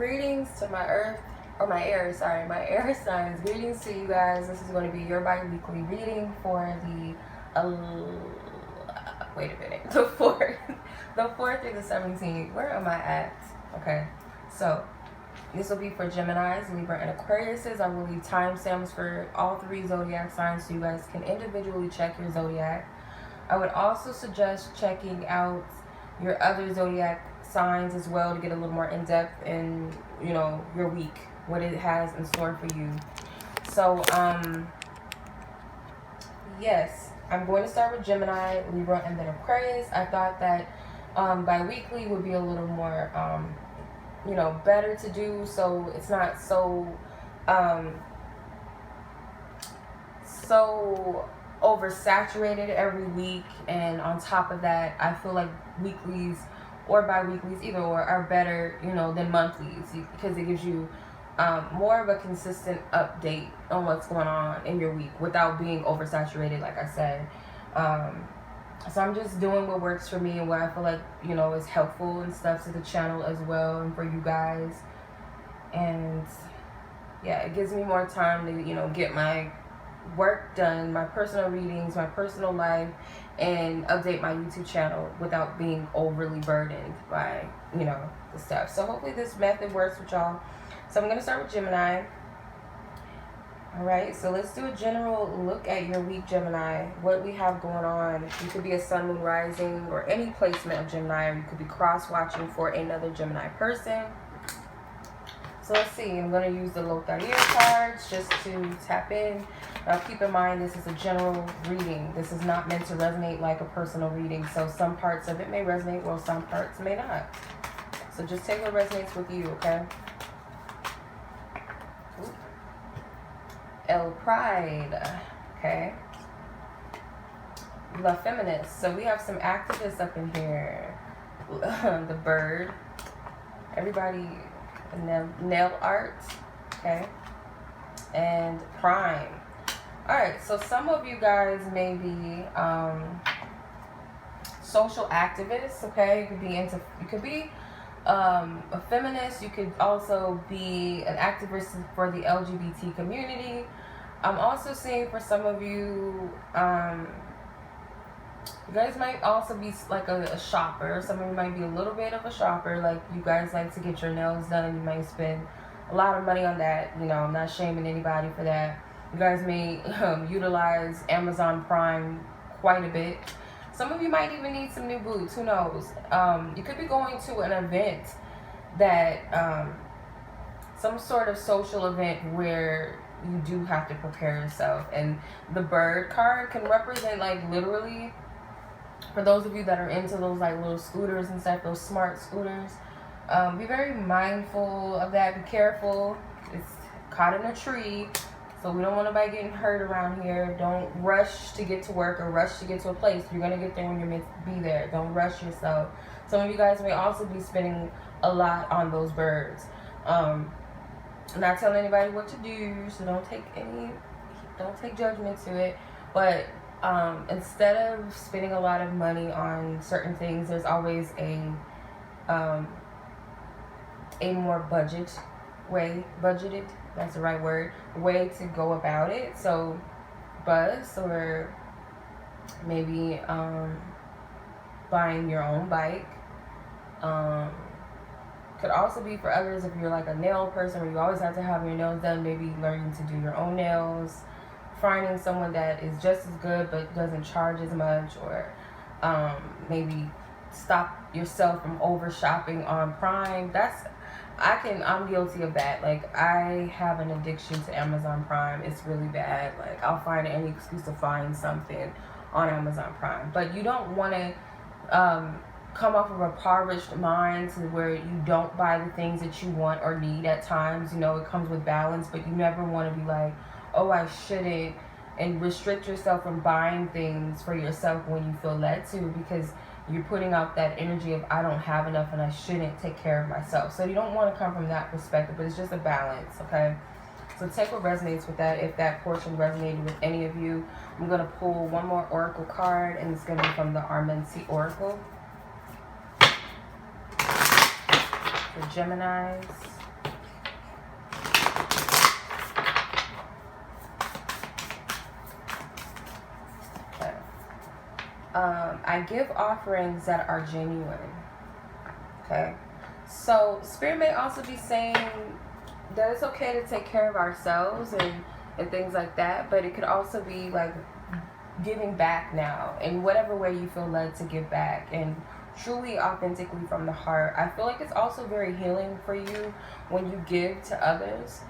Greetings to my air signs. Greetings to you guys. This is going to be your bi-weekly reading for the the 4th through the 17th. Where am I at? Okay, so this will be for Geminis, Libra, and Aquariuses. I will leave timestamps for all 3 zodiac signs so you guys can individually check your zodiac. I would also suggest checking out your other zodiac signs as well to get a little more in-depth in, you know, your week, what it has in store for you. So, yes, I'm going to start with Gemini, Libra, and then Aquarius. I thought that bi-weekly would be a little more, you know, better to do, so it's not so, oversaturated every week. And on top of that, I feel like weeklies or bi-weeklies, either or, are better, you know, than monthlies, because it gives you more of a consistent update on what's going on in your week without being oversaturated, like I said. So I'm just doing what works for me and what I feel like, you know, is helpful and stuff to the channel as well and for you guys. And yeah, it gives me more time to, you know, get my work done, my personal readings, my personal life, and update my YouTube channel without being overly burdened by, you know, the stuff. So hopefully this method works with y'all. So I'm going to start with Gemini. Alright, so let's do a general look at your week, Gemini. What we have going on. You could be a sun, moon, rising, or any placement of Gemini, or you could be cross-watching for another Gemini person. So let's see, I'm going to use the Lothair cards just to tap in. Now keep in mind, this is a general reading. This is not meant to resonate like a personal reading. So some parts of it may resonate, while some parts may not. So just take what resonates with you, okay? El Pride, okay? La Feminist. So we have some activists up in here. The bird. Everybody, nail art, okay? And Prime. Alright, so some of you guys may be social activists, okay? You could be a feminist. You could also be an activist for the LGBT community. I'm also seeing for some of you, you guys might also be like a shopper. Some of you might be a little bit of a shopper. Like, you guys like to get your nails done. You might spend a lot of money on that. You know, I'm not shaming anybody for that. You guys may utilize Amazon Prime quite a bit. Some of you might even need some new boots. Who knows? You could be going to an event that, some sort of social event where you do have to prepare yourself. And the bird card can represent, like, literally, for those of you that are into those, like, little scooters and stuff, those smart scooters, be very mindful of that. Be careful. It's caught in a tree. So we don't want nobody getting hurt around here. Don't rush to get to work or rush to get to a place. You're going to get there when you're meant to be there. Don't rush yourself. Some of you guys may also be spending a lot on those birds. I'm not telling anybody what to do, so don't take judgment to it. But instead of spending a lot of money on certain things, there's always a more budgeted, that's the right word, way to go about it. So bus, or maybe buying your own bike. Could also be for others if you're like a nail person where you always have to have your nails done, maybe learning to do your own nails, finding someone that is just as good but doesn't charge as much, or maybe stop yourself from over shopping on Prime. I'm guilty of that. Like, I have an addiction to Amazon Prime. It's really bad. Like, I'll find any excuse to find something on Amazon Prime. But you don't want to come off of a impoverished mind to where you don't buy the things that you want or need at times. You know, it comes with balance, but you never want to be like, oh, I shouldn't, and restrict yourself from buying things for yourself when you feel led to, because you're putting out that energy of, I don't have enough and I shouldn't take care of myself. So you don't want to come from that perspective, but it's just a balance, okay? So take what resonates with that. If that portion resonated with any of you, I'm going to pull one more oracle card, and it's going to be from the Armensi Oracle. For Geminis. I give offerings that are genuine. Okay. So Spirit may also be saying that it's okay to take care of ourselves and things like that, but it could also be like giving back now in whatever way you feel led to give back, and truly authentically from the heart. I feel like it's also very healing for you when you give to others.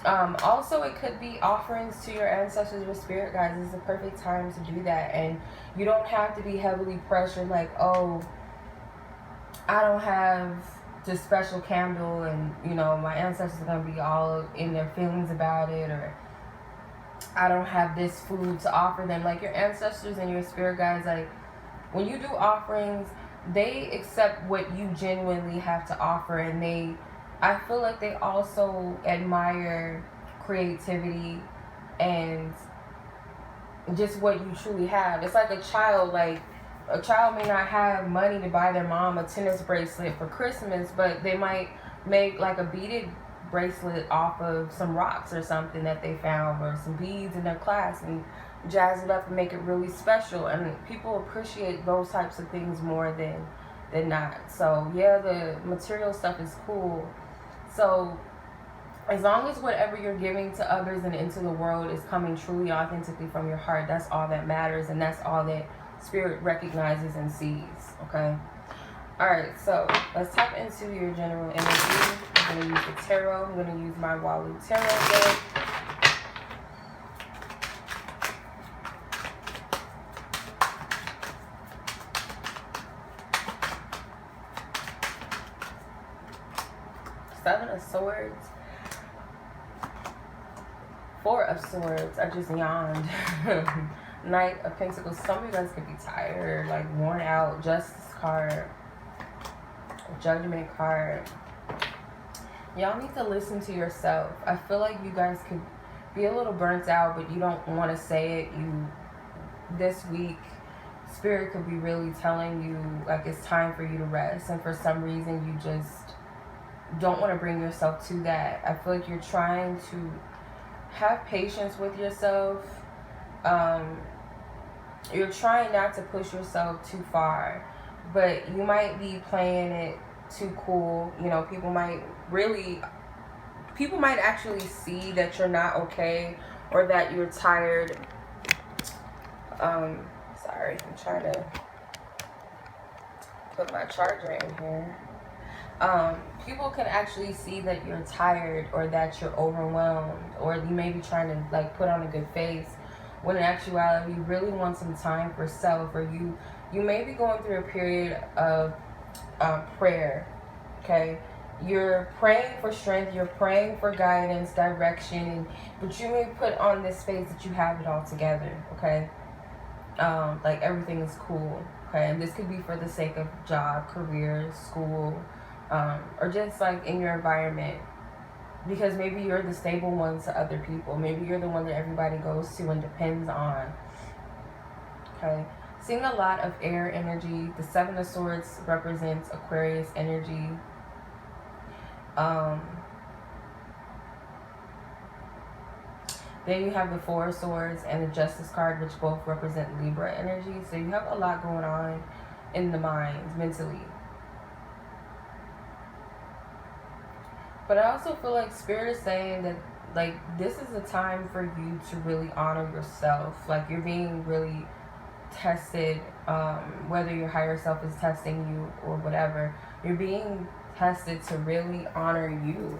Also, it could be offerings to your ancestors, your spirit guides. This is the perfect time to do that, and you don't have to be heavily pressured like, oh, I don't have this special candle and, you know, my ancestors are going to be all in their feelings about it, or I don't have this food to offer them. Like, your ancestors and your spirit guides, like, when you do offerings, they accept what you genuinely have to offer, and I feel like they also admire creativity and just what you truly have. It's like a child, a child may not have money to buy their mom a tennis bracelet for Christmas, but they might make like a beaded bracelet off of some rocks or something that they found, or some beads in their class, and jazz it up and make it really special. And people appreciate those types of things more than not. So yeah, the material stuff is cool. So as long as whatever you're giving to others and into the world is coming truly authentically from your heart, that's all that matters, and that's all that Spirit recognizes and sees. Okay. Alright, so let's tap into your general energy. I'm going to use the tarot. I'm going to use my Walu tarot deck. Seven of Swords. Four of Swords. I just yawned. Knight of Pentacles. Some of you guys could be tired, like worn out. Justice card. Judgment card. Y'all need to listen to yourself. I feel like you guys could be a little burnt out, but you don't want to say it. This week, Spirit could be really telling you like it's time for you to rest, and for some reason you just don't want to bring yourself to that. I feel like you're trying to have patience with yourself. You're trying not to push yourself too far, but you might be playing it too cool. You know, people might actually see that you're not okay, or that you're tired. Sorry, I'm trying to put my charger in here. People can actually see that you're tired, or that you're overwhelmed, or you may be trying to like put on a good face, when in actuality you really want some time for self, or you may be going through a period of prayer. Okay, you're praying for strength, you're praying for guidance, direction, but you may put on this face that you have it all together. Okay, like everything is cool. Okay, and this could be for the sake of job, career, school, or just like in your environment, because maybe you're the stable one to other people. Maybe you're the one that everybody goes to and depends on. Okay, seeing a lot of air energy. The Seven of Swords represents Aquarius energy. Then you have the Four of Swords and the Justice card, which both represent Libra energy. So you have a lot going on in the mind, mentally. But I also feel like Spirit is saying that like this is a time for you to really honor yourself. Like you're being really tested, whether your higher self is testing you or whatever. You're being tested to really honor you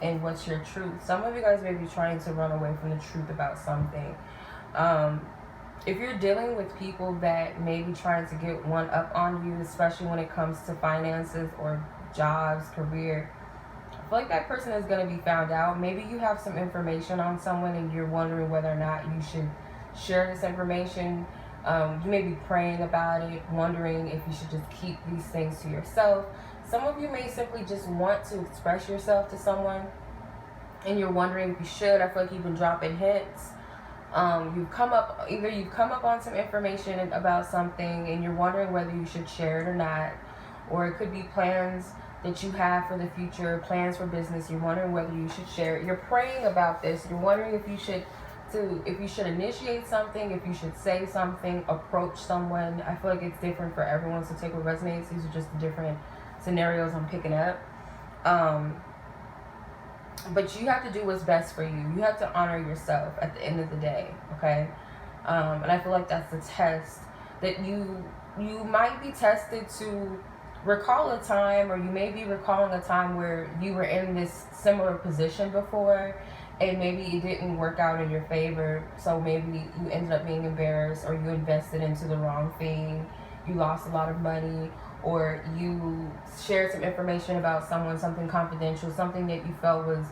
and what's your truth. Some of you guys may be trying to run away from the truth about something. If you're dealing with people that may be trying to get one up on you, especially when it comes to finances or jobs, career, I feel like that person is going to be found out. Maybe you have some information on someone and you're wondering whether or not you should share this information. You may be praying about it, wondering if you should just keep these things to yourself. Some of you may simply just want to express yourself to someone and you're wondering if you should. I feel like you've been dropping hints. You've come up on some information about something and you're wondering whether you should share it or not. Or it could be plans that you have for the future, plans for business. You're wondering whether you should share it. You're praying about this. You're wondering if you should to, if you should initiate something, if you should say something, approach someone. I feel like it's different for everyone, so take what resonates. These are just the different scenarios I'm picking up. But you have to do what's best for you. You have to honor yourself at the end of the day, okay? And I feel like that's the test that you might be tested to recall a time, or you may be recalling a time where you were in this similar position before, and maybe it didn't work out in your favor. So maybe you ended up being embarrassed, or you invested into the wrong thing, you lost a lot of money, or you shared some information about someone, something confidential, something that you felt was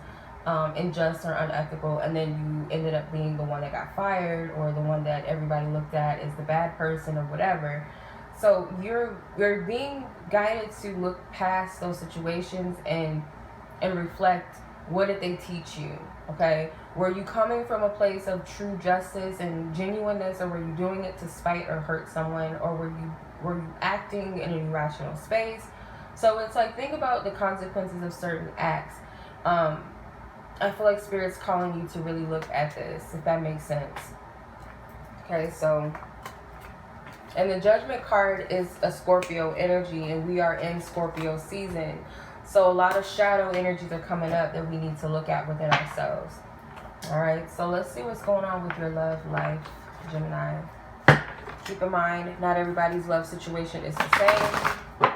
unjust or unethical, and then you ended up being the one that got fired, or the one that everybody looked at as the bad person, or whatever. So you're being guided to look past those situations and reflect, what did they teach you? Okay, were you coming from a place of true justice and genuineness, or were you doing it to spite or hurt someone, or were you acting in an irrational space? So it's like, think about the consequences of certain acts. I feel like Spirit's calling you to really look at this, if that makes sense. Okay, so, and the Judgment card is a Scorpio energy, and we are in Scorpio season. So a lot of shadow energies are coming up that we need to look at within ourselves. Alright, so let's see what's going on with your love life, Gemini. Keep in mind, not everybody's love situation is the same.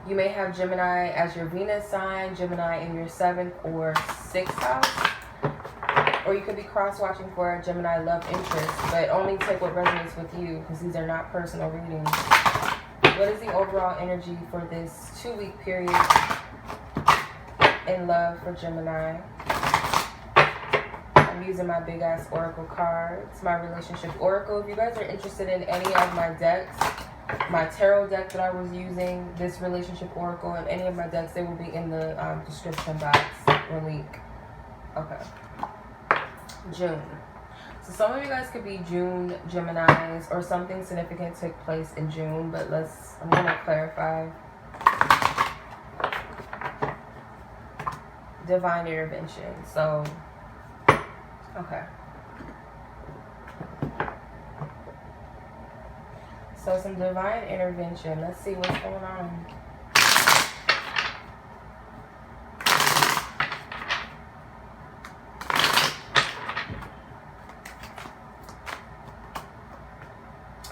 You may have Gemini as your Venus sign, Gemini in your 7th or 6th house. Or you could be cross-watching for a Gemini love interest, but only take what resonates with you, because these are not personal readings. What is the overall energy for this 2-week period in love for Gemini? I'm using my big ass oracle cards, my relationship oracle. If you guys are interested in any of my decks, my tarot deck that I was using, this relationship oracle, and any of my decks, they will be in the description box or link. Okay. June. So some of you guys could be June Geminis, or something significant took place in June, but I'm going to clarify. Divine intervention. So, okay. So some divine intervention. Let's see what's going on.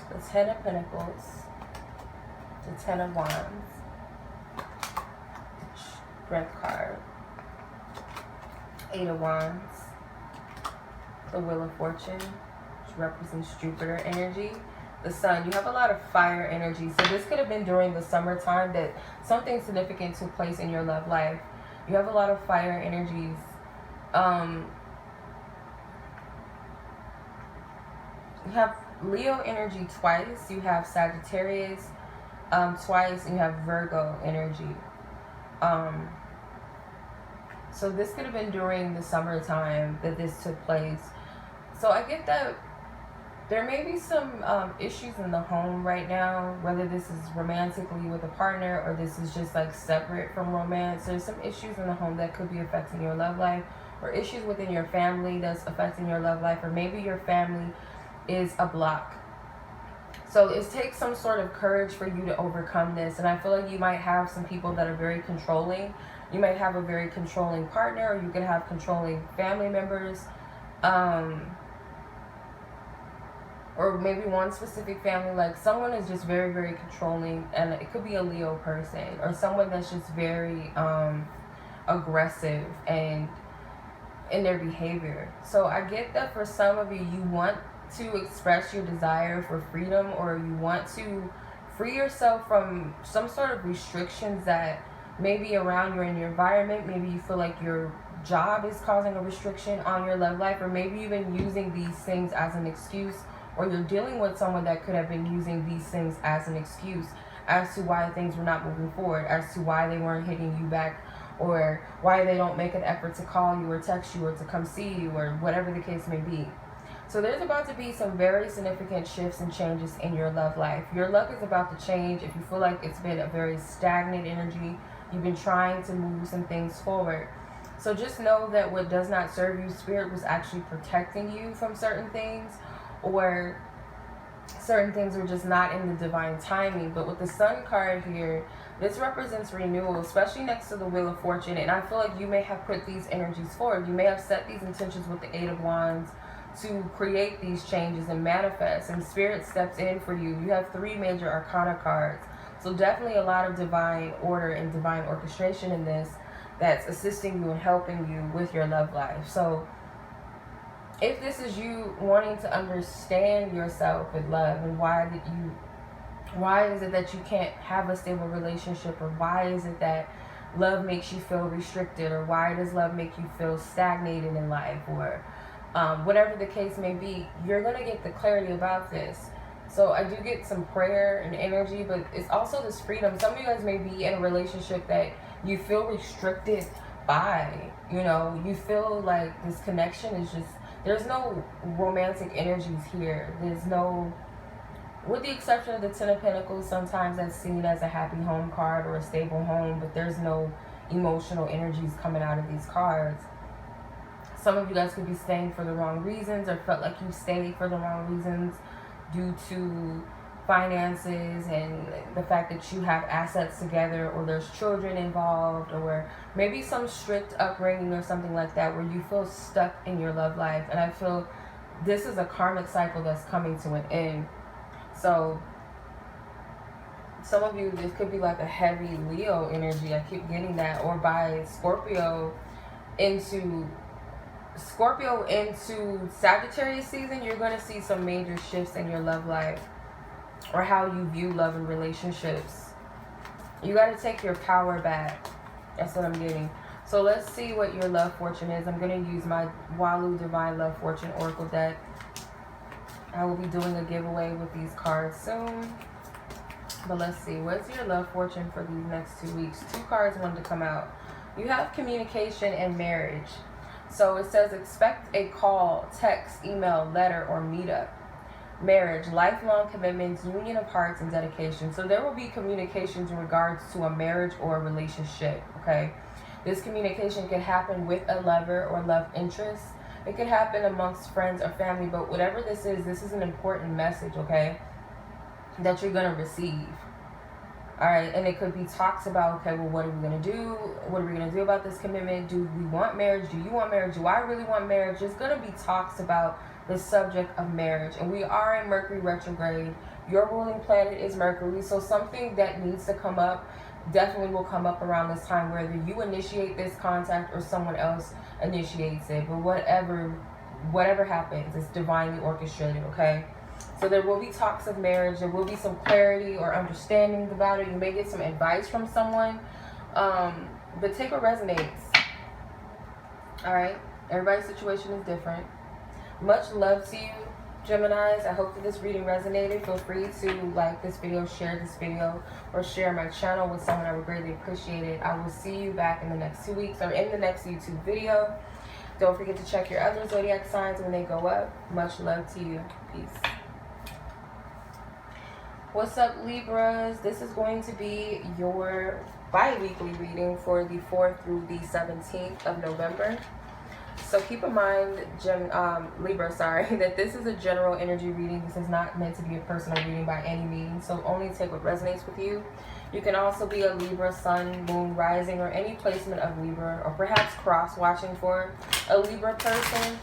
The 10 of Pentacles, the 10 of Wands, Strength card, 8 of Wands, the Wheel of Fortune, which represents Jupiter energy, the Sun. You have a lot of fire energy, so this could have been during the summertime that something significant took place in your love life. You have a lot of fire energies. You have Leo energy twice, you have Sagittarius twice, and you have Virgo energy. So this could have been during the summertime that this took place. So I get that there may be some issues in the home right now, whether this is romantically with a partner or this is just like separate from romance. There's some issues in the home that could be affecting your love life, or issues within your family that's affecting your love life, or maybe your family is a block. So it takes some sort of courage for you to overcome this. And I feel like you might have some people that are very controlling. You might have a very controlling partner, or you could have controlling family members. Or maybe one specific family, like someone is just very, very controlling, and it could be a Leo person, or someone that's just very aggressive and in their behavior. So I get that for some of you, you want to express your desire for freedom, or you want to free yourself from some sort of restrictions that may be around you in your environment. Maybe you feel like your job is causing a restriction on your love life, or maybe you've been using these things as an excuse, or you're dealing with someone that could have been using these things as an excuse as to why things were not moving forward, as to why they weren't hitting you back, or why they don't make an effort to call you or text you or to come see you, or whatever the case may be. So there's about to be some very significant shifts and changes in your love life. Your luck is about to change. If you feel like it's been a very stagnant energy, you've been trying to move some things forward. So just know that what does not serve you, Spirit was actually protecting you from certain things, or certain things are just not in the divine timing. But with the Sun card here, this represents renewal, especially next to the Wheel of Fortune. And I feel like you may have put these energies forward. You may have set these intentions with the Eight of Wands to create these changes and manifest. And Spirit steps in for you. You have 3 major arcana cards. So definitely a lot of divine order and divine orchestration in this that's assisting you and helping you with your love life. So if this is you wanting to understand yourself with love, and why is it that you can't have a stable relationship, or why is it that love makes you feel restricted, or why does love make you feel stagnated in life, or whatever the case may be, you're going to get the clarity about this. So I do get some prayer and energy, but it's also this freedom. Some of you guys may be in a relationship that you feel restricted by, you know, you feel like this connection is just, there's no romantic energies here. There's no, with the exception of the Ten of Pentacles, sometimes that's seen as a happy home card or a stable home, but there's no emotional energies coming out of these cards. Some of you guys could be staying for the wrong reasons, or felt like you stayed for the wrong reasons due to finances and the fact that you have assets together, or there's children involved, or maybe some strict upbringing or something like that, where you feel stuck in your love life. And I feel this is a karmic cycle that's coming to an end. So some of you, this could be like a heavy Leo energy. I keep getting that. Or by Scorpio into Sagittarius season, you're going to see some major shifts in your love life, or how you view love and relationships. You got to take your power back. That's what I'm getting. So let's see what your love fortune is. I'm going to use my Walu Divine Love Fortune Oracle deck. I will be doing a giveaway with these cards soon. But let's see. What's your love fortune for these next 2 weeks? 2 cards wanted to come out. You have communication and marriage. So it says expect a call, text, email, letter, or meetup. Marriage, lifelong commitments, union of hearts, and dedication. So there will be communications in regards to a marriage or a relationship, okay? This communication can happen with a lover or love interest. It could happen amongst friends or family, but whatever this is an important message, okay, that you're going to receive. All right, and it could be talks about, okay, well, what are we going to do? What are we going to do about this commitment? Do we want marriage? Do you want marriage? Do I really want marriage? There's going to be talks about the subject of marriage. And we are in Mercury retrograde. Your ruling planet is Mercury. So something that needs to come up definitely will come up around this time, whether you initiate this contact or someone else initiates it. But whatever happens, it's divinely orchestrated, okay? So there will be talks of marriage. There will be some clarity or understanding about it. You may get some advice from someone. But take what resonates. All right? Everybody's situation is different. Much love to you, Geminis. I hope that this reading resonated. Feel free to like this video, share this video, or share my channel with someone. I would greatly appreciate it. I will see you back in the next 2 weeks, or in the next YouTube video. Don't forget to check your other zodiac signs when they go up. Much love to you. Peace. What's up, Libras? This is going to be your bi-weekly reading for the 4th through the 17th of November. So keep in mind, Libra, that this is a general energy reading. This is not meant to be a personal reading by any means. So only take what resonates with you. You can also be a Libra, Sun, Moon, Rising, or any placement of Libra, or perhaps cross-watching for a Libra person.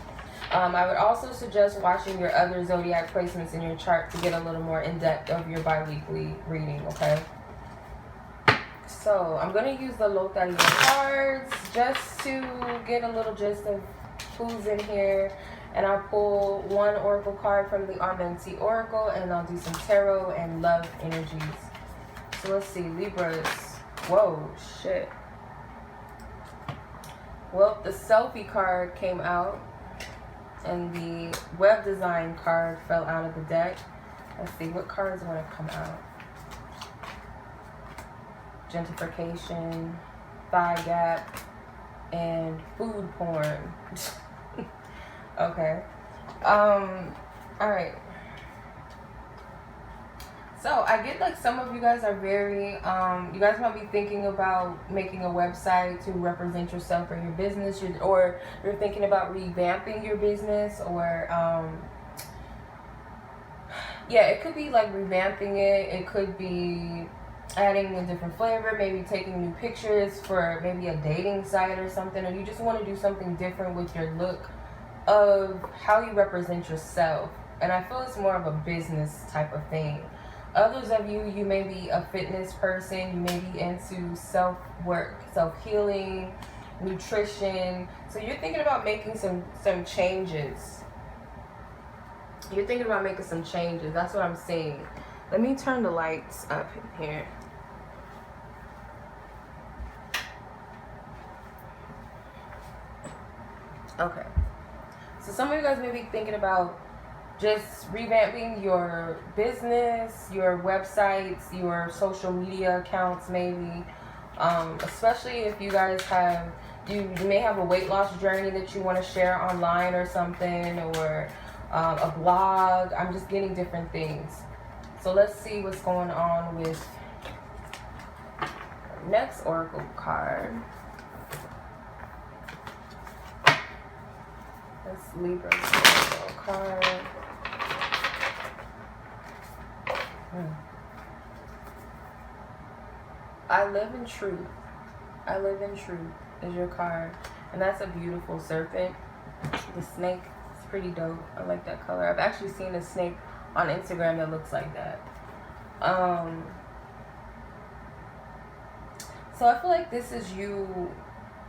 I would also suggest watching your other zodiac placements in your chart to get a little more in-depth of your bi-weekly reading, okay? So I'm going to use the Lotharian cards just to get a little gist of who's in here. And I'll pull one oracle card from the Armenti Oracle, and I'll do some tarot and love energies. So let's see, Libras. Whoa, shit. Well, the selfie card came out, and the web design card fell out of the deck. Let's see, what cards want to come out? Gentrification, thigh gap, and food porn. Okay. Alright. So I get like some of you guys are very, you guys might be thinking about making a website to represent yourself or your business, or you're thinking about revamping your business, or yeah, it could be like revamping it. It could be adding a different flavor, maybe taking new pictures for maybe a dating site or something, or you just want to do something different with your look of how you represent yourself. And I feel it's more of a business type of thing. Others of you, you may be a fitness person, you may be into self-work, self-healing, nutrition. So you're thinking about making some changes. You're thinking about making some changes. That's what I'm seeing. Let me turn the lights up in here. Okay. So some of you guys may be thinking about just revamping your business, your websites, your social media accounts maybe. Especially if you guys have, you may have a weight loss journey that you want to share online or something, or a blog. I'm just getting different things. So let's see what's going on with our next oracle card. That's Libra oracle card. I live in truth. I live in truth is your card. And that's a beautiful serpent. The snake is pretty dope. I like that color. I've actually seen a snake on Instagram that looks like that. So I feel like this is you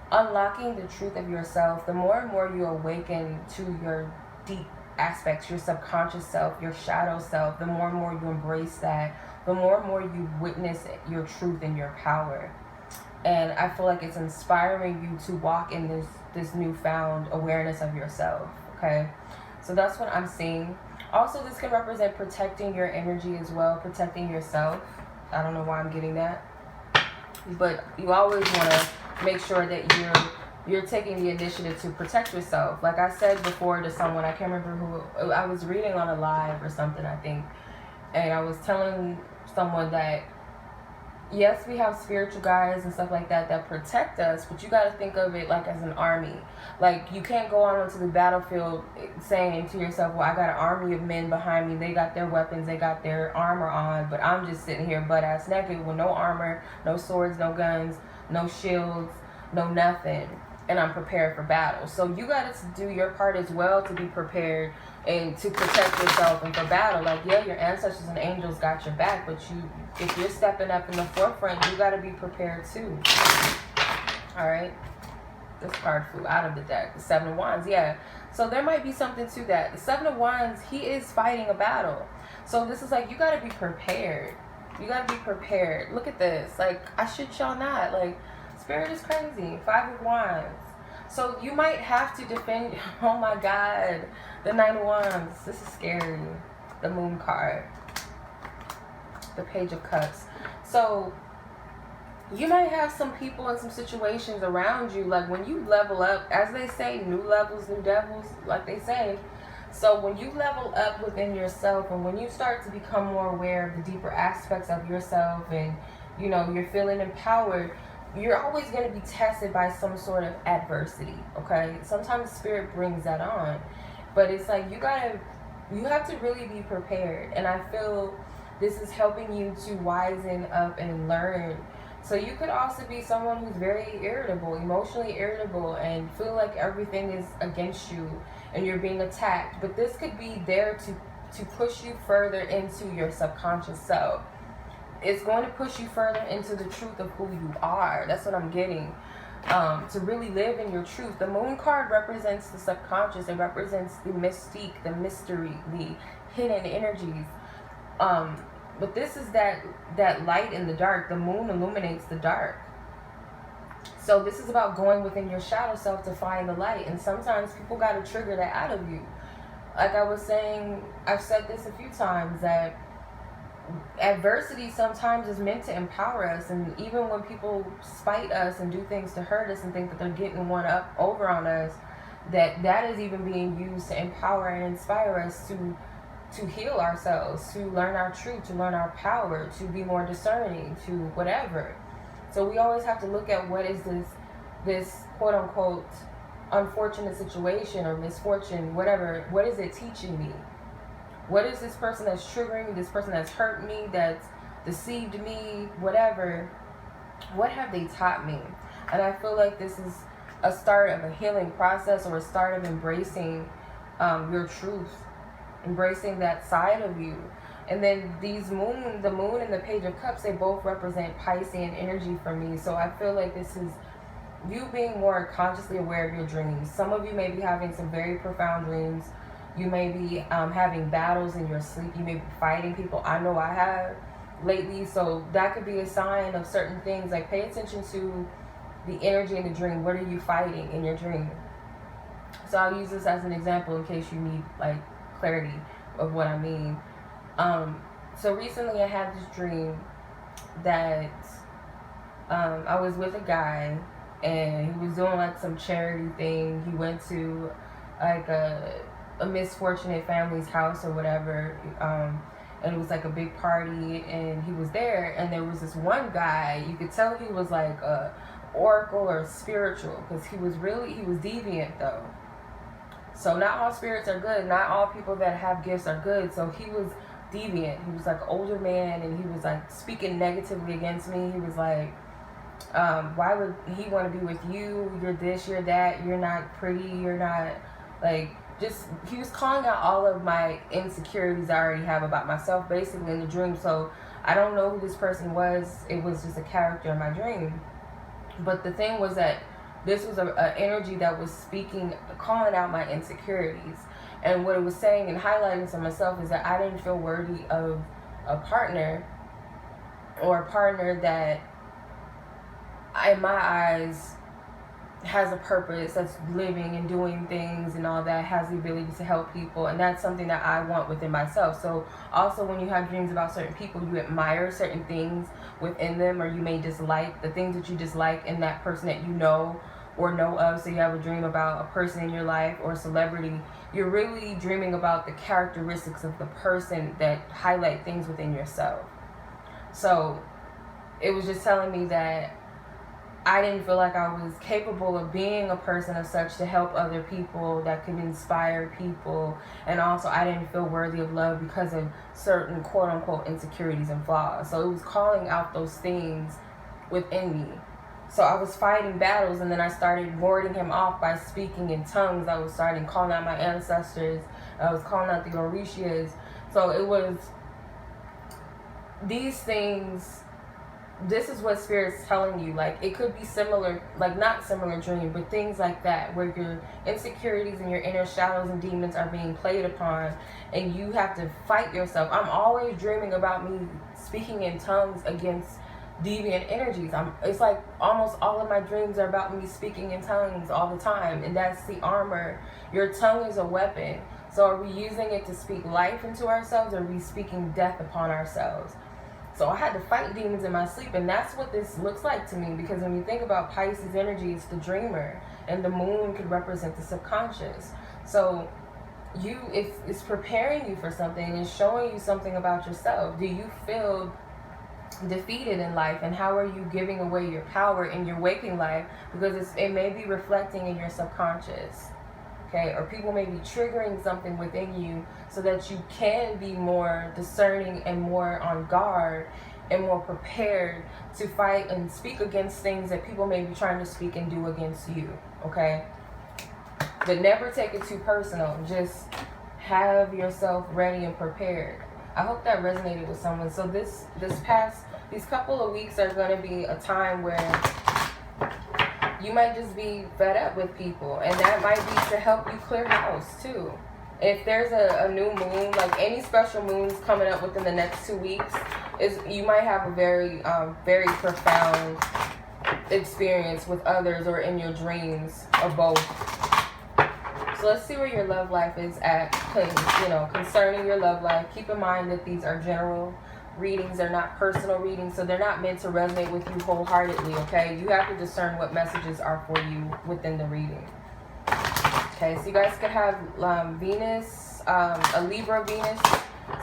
unlocking the truth of yourself. The more and more you awaken to your deep aspects, your subconscious self, your shadow self, the more and more you embrace that, the more and more you witness your truth and your power. And I feel like it's inspiring you to walk in this newfound awareness of yourself. Okay, so that's what I'm seeing. Also, this can represent protecting your energy as well, protecting yourself. I don't know why I'm getting that, but you always want to make sure that you're taking the initiative to protect yourself. Like I said before to someone, I can't remember who, I was reading on a live or something, I think, and I was telling someone that yes, we have spiritual guides and stuff like that that protect us, but you got to think of it like as an army. Like, you can't go out onto the battlefield saying to yourself, well, I got an army of men behind me, they got their weapons, they got their armor on, but I'm just sitting here butt ass naked with no armor, no swords, no guns, no shields, no nothing, and I'm prepared for battle. So you got to do your part as well to be prepared and to protect yourself and for battle. Like, yeah, your ancestors and angels got your back, but if you're stepping up in the forefront, you got to be prepared too. All right, this card flew out of the deck, the Seven of Wands. Yeah, so there might be something to that. The Seven of Wands, he is fighting a battle. So this is like, you got to be prepared. You got to be prepared. Look at this. Like, I shit y'all not. Like, Spirit is crazy. Five of Wands. So you might have to defend. Oh my God. The Nine of Wands. This is scary. The Moon card. The Page of Cups. So you might have some people and some situations around you. Like, when you level up, as they say, new levels, new devils, like they say. So when you level up within yourself, and when you start to become more aware of the deeper aspects of yourself, and you know, you're feeling empowered, you're always going to be tested by some sort of adversity. Okay, sometimes Spirit brings that on, but it's like you have to really be prepared. And I feel this is helping you to wisen up and learn. So you could also be someone who's very irritable, emotionally irritable, and feel like everything is against you and you're being attacked. But this could be there to push you further into your subconscious self. It's going to push you further into the truth of who you are. That's what I'm getting. To really live in your truth. The Moon card represents the subconscious. It represents the mystique, the mystery, the hidden energies. But this is that light in the dark. The moon illuminates the dark. So this is about going within your shadow self to find the light. And sometimes people got to trigger that out of you. Like I was saying, I've said this a few times, that adversity sometimes is meant to empower us. And even when people spite us and do things to hurt us and think that they're getting one up over on us, that is even being used to empower and inspire us to to heal ourselves, to learn our truth, to learn our power, to be more discerning, to whatever. So we always have to look at what is this quote unquote unfortunate situation or misfortune, whatever, what is it teaching me? What is this person that's triggering me, this person that's hurt me, that's deceived me, whatever, what have they taught me? And I feel like this is a start of a healing process, or a start of embracing your truth, embracing that side of you. And then the moon and the Page of Cups, they both represent Piscean energy for me. So I feel like this is you being more consciously aware of your dreams. Some of you may be having some very profound dreams. You may be having battles in your sleep. You may be fighting people. I know I have lately. So that could be a sign of certain things. Like, pay attention to the energy in the dream. What are you fighting in your dream? So I'll use this as an example in case you need like clarity of what I mean. So recently I had this dream that I was with a guy, and he was doing like some charity thing. He went to like a misfortunate family's house or whatever, and it was like a big party, and he was there, and there was this one guy, you could tell he was like a oracle or spiritual, because he was deviant though. So not all spirits are good, not all people that have gifts are good. So he was deviant. He was like an older man, and he was like speaking negatively against me. He was like, why would he want to be with you? You're this, you're that, you're not pretty, you're not, like, just, he was calling out all of my insecurities I already have about myself, basically, in the dream. So I don't know who this person was. It was just a character in my dream. But the thing was that this was an energy that was speaking, calling out my insecurities. And what it was saying and highlighting to myself is that I didn't feel worthy of a partner, or a partner that, in my eyes, has a purpose, that's living and doing things and all that, has the ability to help people. And that's something that I want within myself. So also, when you have dreams about certain people, you admire certain things within them, or you may dislike the things that you dislike in that person that you know or know of. So you have a dream about a person in your life or a celebrity. You're really dreaming about the characteristics of the person that highlight things within yourself. So it was just telling me that I didn't feel like I was capable of being a person of such to help other people, that could inspire people. And also, I didn't feel worthy of love because of certain quote-unquote insecurities and flaws. So it was calling out those things within me. So I was fighting battles, and then I started warding him off by speaking in tongues. I was starting calling out my ancestors. I was calling out the Orishas. So it was these things. This is what Spirit's telling you. Like, it could be similar, like not similar dream, but things like that, where your insecurities and your inner shadows and demons are being played upon, and you have to fight yourself. I'm always dreaming about me speaking in tongues against deviant energies. It's like almost all of my dreams are about me speaking in tongues all the time, and that's the armor. Your tongue is a weapon. So are we using it to speak life into ourselves, or are we speaking death upon ourselves? So I had to fight demons in my sleep, and that's what this looks like to me, because when you think about Pisces energy, it's the dreamer, and the moon could represent the subconscious. So it's preparing you for something, it's showing you something about yourself. Do you feel defeated in life, and how are you giving away your power in your waking life? Because it may be reflecting in your subconscious. Okay, or people may be triggering something within you so that you can be more discerning and more on guard and more prepared to fight and speak against things that people may be trying to speak and do against you. Okay, but never take it too personal. Just have yourself ready and prepared. I hope that resonated with someone. So these couple of weeks are going to be a time where you might just be fed up with people, and that might be to help you clear house too. If there's a new moon, like any special moons coming up within the next 2 weeks, you might have a very very profound experience with others or in your dreams, or both. So let's see where your love life is at, concerning your love life. Keep in mind that these are general readings, they're not personal readings, so they're not meant to resonate with you wholeheartedly. Okay, you have to discern what messages are for you within the reading. Okay, so you guys could have Venus a Libra Venus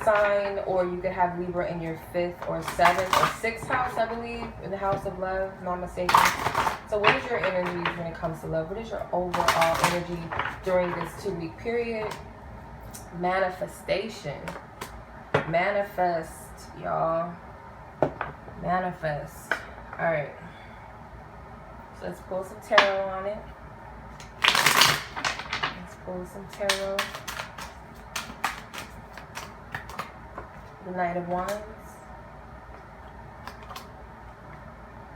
sign, or you could have Libra in your 5th or 7th or 6th house, I believe, in the house of love, if I'm not mistaken. So what is your energy when it comes to love? What is your overall energy during this 2-week period? Manifestation. Manifest, y'all. Manifest. All right. So let's pull some tarot on it. Let's pull some tarot. The Knight of Wands.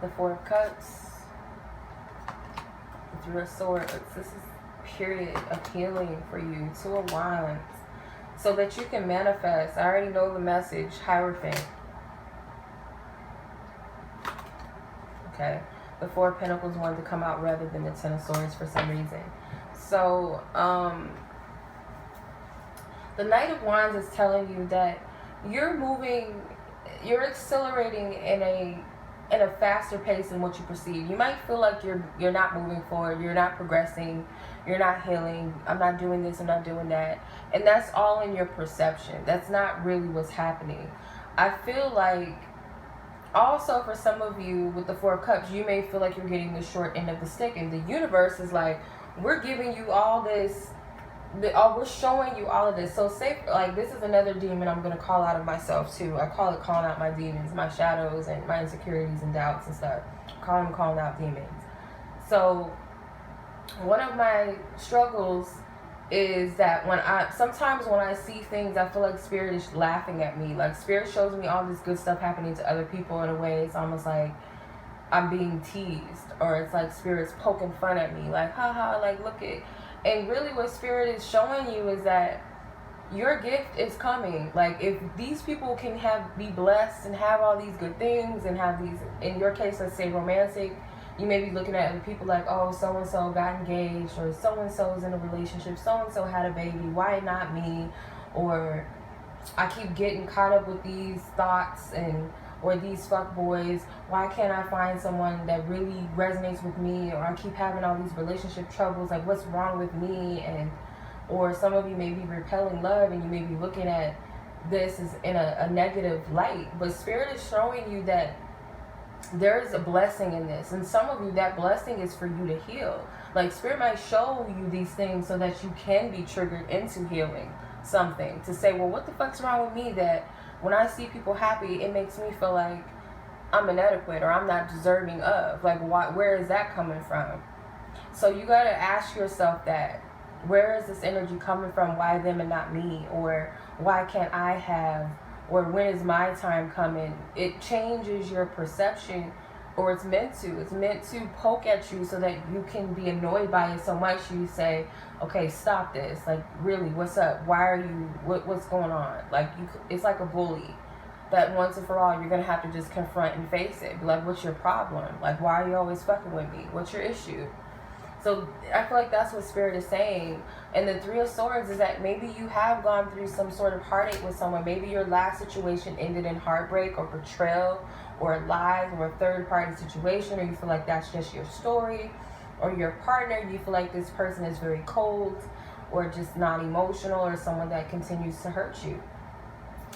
The 4 of Cups. The 3 of Swords. This is a period of healing for you. 2 of Wands. So that you can manifest. I already know the message. Hierophant. Okay. The 4 of Pentacles wanted to come out rather than the 10 of Swords for some reason. So, the Knight of Wands is telling you that you're moving, you're accelerating in a faster pace than what you perceive. You might feel like you're not moving forward, you're not progressing, you're not healing. I'm not doing this, I'm not doing that. And that's all in your perception. That's not really what's happening. I feel like also for some of you with the 4 of Cups, you may feel like you're getting the short end of the stick, and the universe is like, we're giving you all this, we're showing you all of this. So say, like, this is another demon I'm going to call out of myself too. I call it calling out my demons, my shadows, and my insecurities and doubts and stuff. Calling out demons. So one of my struggles is that sometimes when I see things, I feel like Spirit is laughing at me. Like, Spirit shows me all this good stuff happening to other people in a way. It's almost like I'm being teased, or it's like Spirit's poking fun at me, like, haha, like, look at. And really what Spirit is showing you is that your gift is coming. Like, if these people can be blessed and have all these good things and have these, in your case, let's say romantic, you may be looking at other people like, oh, so-and-so got engaged, or so-and-so's in a relationship, so-and-so had a baby, why not me? Or I keep getting caught up with these thoughts or these fuck boys. Why can't I find someone that really resonates with me? Or I keep having all these relationship troubles. Like, what's wrong with me? Or some of you may be repelling love, and you may be looking at this as in a negative light. But Spirit is showing you that there is a blessing in this. And some of you, that blessing is for you to heal. Like, Spirit might show you these things so that you can be triggered into healing something. To say, well, what the fuck's wrong with me that when I see people happy, it makes me feel like I'm inadequate or I'm not deserving of. Like, where is that coming from? So you got to ask yourself that. Where is this energy coming from? Why them and not me? Or why can't I have? Or when is my time coming? It changes your perception, or it's meant to. It's meant to poke at you so that you can be annoyed by it so much you say, okay, stop this. Like, really, what's up? Why are you, what's going on? Like, it's like a bully that once and for all, you're going to have to just confront and face it. Be like, what's your problem? Like, why are you always fucking with me? What's your issue? So I feel like that's what Spirit is saying. And the 3 of Swords is that maybe you have gone through some sort of heartache with someone. Maybe your last situation ended in heartbreak or betrayal or lies or a third-party situation, or you feel like that's just your story. Or your partner, you feel like this person is very cold or just not emotional, or someone that continues to hurt you.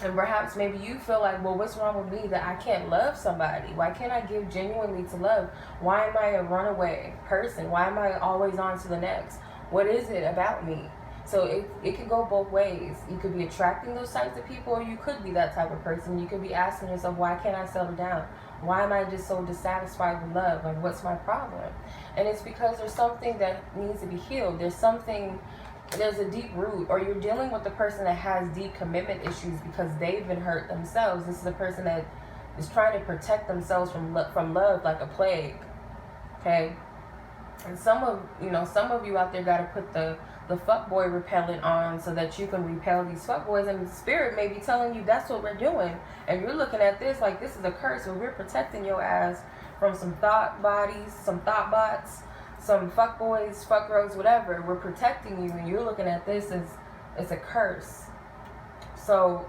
And perhaps maybe you feel like, well, what's wrong with me that I can't love somebody? Why can't I give genuinely to love? Why am I a runaway person? Why am I always on to the next? What is it about me? So it could go both ways. You could be attracting those types of people, or you could be that type of person. You could be asking yourself, why can't I settle down? Why am I just so dissatisfied with love? Like, what's my problem? And it's because there's something that needs to be healed. There's a deep root, or you're dealing with the person that has deep commitment issues because they've been hurt themselves. This is a person that is trying to protect themselves from love like a plague. Okay? And some of you out there got to put the fuckboy repellent on so that you can repel these fuckboys. And Spirit may be telling you that's what we're doing. And you're looking at this like this is a curse, and we're protecting your ass from some thought bodies, some thought bots, some fuckboys, fuck girls, whatever. We're protecting you, and you're looking at this as a curse. So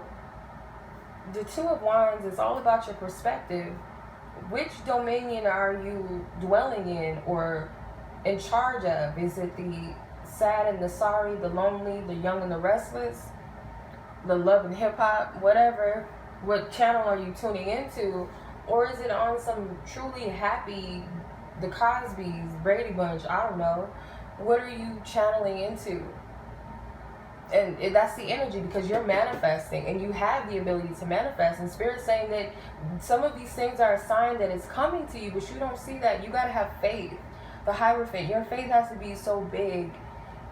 the 2 of Wands is all about your perspective. Which dominion are you dwelling in or in charge of? Is it the sad and the sorry, the lonely, the young and the restless? the Love and Hip Hop, whatever. What channel are you tuning into? Or is it on some truly happy, the Cosby's, Brady Bunch, I don't know. What are you channeling into? And that's the energy, because you're manifesting and you have the ability to manifest. And Spirit's saying that some of these things are a sign that it's coming to you, but you don't see that. You got to have faith. The Hierophant, your faith has to be so big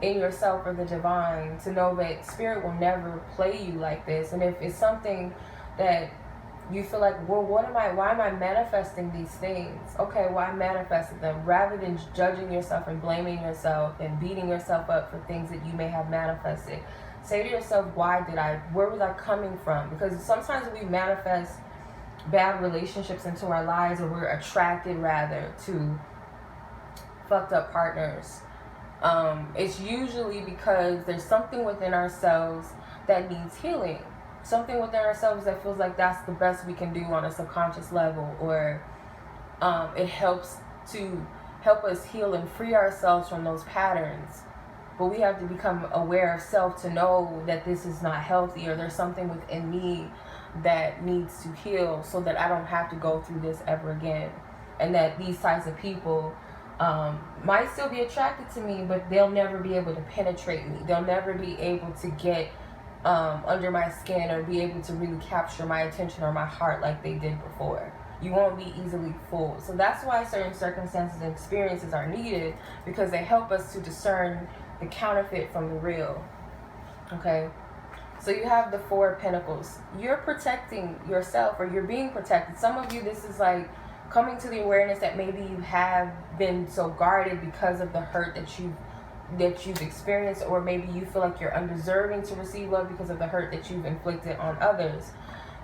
in yourself or the divine to know that Spirit will never play you like this. And if it's something that you feel like, well, why am I manifesting these things? Okay, well, I manifested them. Rather than judging yourself and blaming yourself and beating yourself up for things that you may have manifested, say to yourself, where was I coming from? Because sometimes we manifest bad relationships into our lives, or we're attracted rather to fucked up partners. It's usually because there's something within ourselves that needs healing. Something within ourselves that feels like that's the best we can do on a subconscious level, or it helps us heal and free ourselves from those patterns. But we have to become aware of self to know that this is not healthy, or there's something within me that needs to heal so that I don't have to go through this ever again. And that these types of people might still be attracted to me, but they'll never be able to penetrate me. They'll never be able to get under my skin or be able to really capture my attention or my heart like they did before. You won't be easily fooled. So that's why certain circumstances and experiences are needed, because they help us to discern the counterfeit from the real. Okay? So you have the Four of Pentacles. You're protecting yourself, or you're being protected. Some of you, this is like coming to the awareness that maybe you have been so guarded because of the hurt that you've experienced, or maybe you feel like you're undeserving to receive love because of the hurt that you've inflicted on others.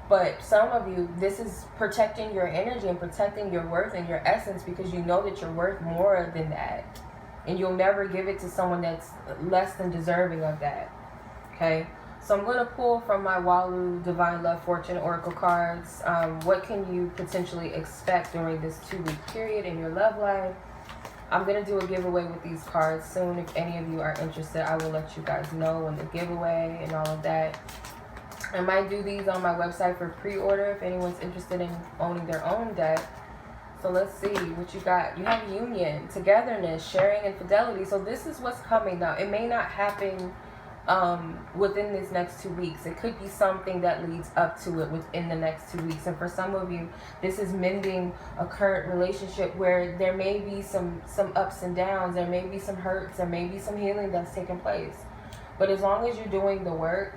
But some of you, this is protecting your energy and protecting your worth and your essence, because you know that you're worth more than that, and you'll never give it to someone that's less than deserving of that. Okay, so I'm going to pull from my Walu Divine Love Fortune Oracle cards. What can you potentially expect during this 2-week period in your love life? I'm going to do a giveaway with these cards soon. If any of you are interested, I will let you guys know when the giveaway and all of that. I might do these on my website for pre-order if anyone's interested in owning their own deck. So let's see what you got. You have union, togetherness, sharing, and fidelity. So this is what's coming now. It may not happen within these next 2 weeks. It could be something that leads up to it within the next 2 weeks. And for some of you, this is mending a current relationship where there may be some ups and downs, there may be some hurts, there may be some healing that's taking place. But as long as you're doing the work,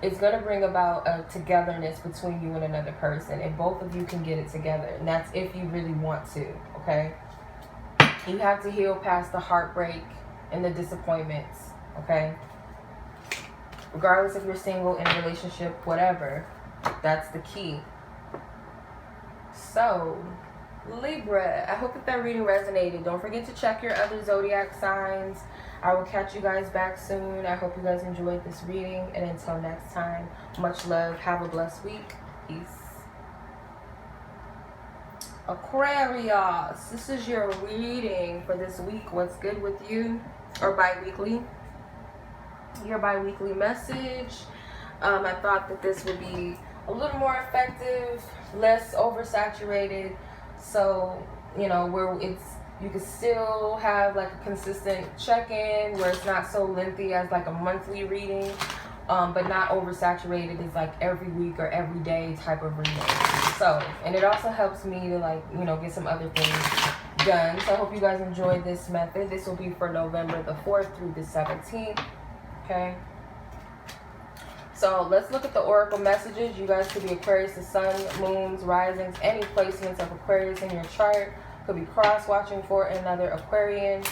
it's going to bring about a togetherness between you and another person, and both of you can get it together. And that's if you really want to. Okay, you have to heal past the heartbreak and the disappointments. Okay, regardless if you're single, in a relationship, whatever, that's the key. So Libra, I hope that reading resonated. Don't forget to check your other zodiac signs. I will catch you guys back soon. I hope you guys enjoyed this reading, and until next time, much love. Have a blessed week. Peace. Aquarius, this is your reading for this week. What's good with you? Or bi-weekly. Your bi-weekly message. I thought that this would be a little more effective, less oversaturated, so you know, where you can still have like a consistent check-in where it's not so lengthy as like a monthly reading, but not oversaturated as like every week or every day type of reading. So, and it also helps me to, like, you know, get some other things done. So I hope you guys enjoyed this method. This will be for November the 4th through the 17th. Okay, so let's look at the oracle messages. You guys could be Aquarius, the sun, moons, risings, any placements of Aquarius in your chart. Could be cross-watching for another Aquarian.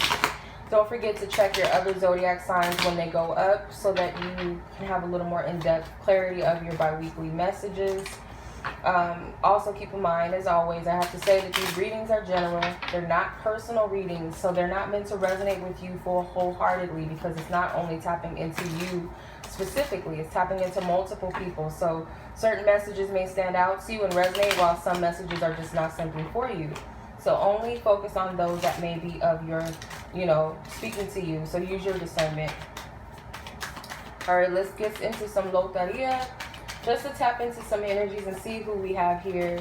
Don't forget to check your other zodiac signs when they go up, so that you can have a little more in-depth clarity of your bi-weekly messages. Also keep in mind, as always, I have to say that these readings are general. They're not personal readings, so they're not meant to resonate with you full wholeheartedly, because it's not only tapping into you specifically, it's tapping into multiple people. So certain messages may stand out to you and resonate, while some messages are just not simply for you. So only focus on those that may be of your, you know, speaking to you. So use your discernment. Alright, let's get into some loteria. Just to tap into some energies and see who we have here.